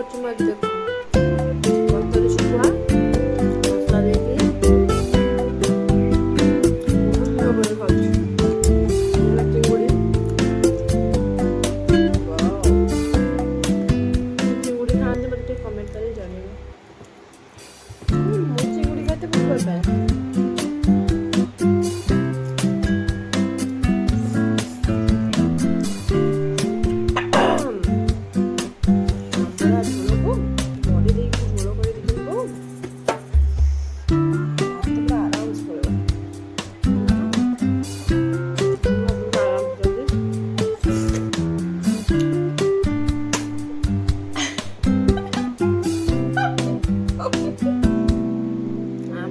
କରୁଛୁ ମୁଁ ଆଜି ଦେଖ କନ୍ତରୀ ଶୁଖୁଆ ମସଲା ଦେଇକି ବହୁତ ଦିନ ପରେ ଖାଉଛି। ଚିଙ୍ଗୁଡ଼ି ଚିଙ୍ଗୁଡ଼ି ଖାଆନ୍ତି ମୋତେ ଟିକେ କମେଣ୍ଟ କରି ଜଣେଇବେ। ମୁଁ ଚିଙ୍ଗୁଡ଼ି ଖାଇତେ ବହୁତ ଭଲ ପାଏ।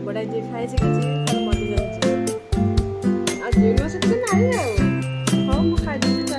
ବଡ଼ା ଯିଏ ଖାଇ ଶିଖିଛି ତାର ମଜା ଜାଣିଛି। ଆଉ ଯିଏ ନ ଶିଖିଛି ନାହିଁ ଆଉ। ହଉ ମୁଁ ଖାଇଦେବି।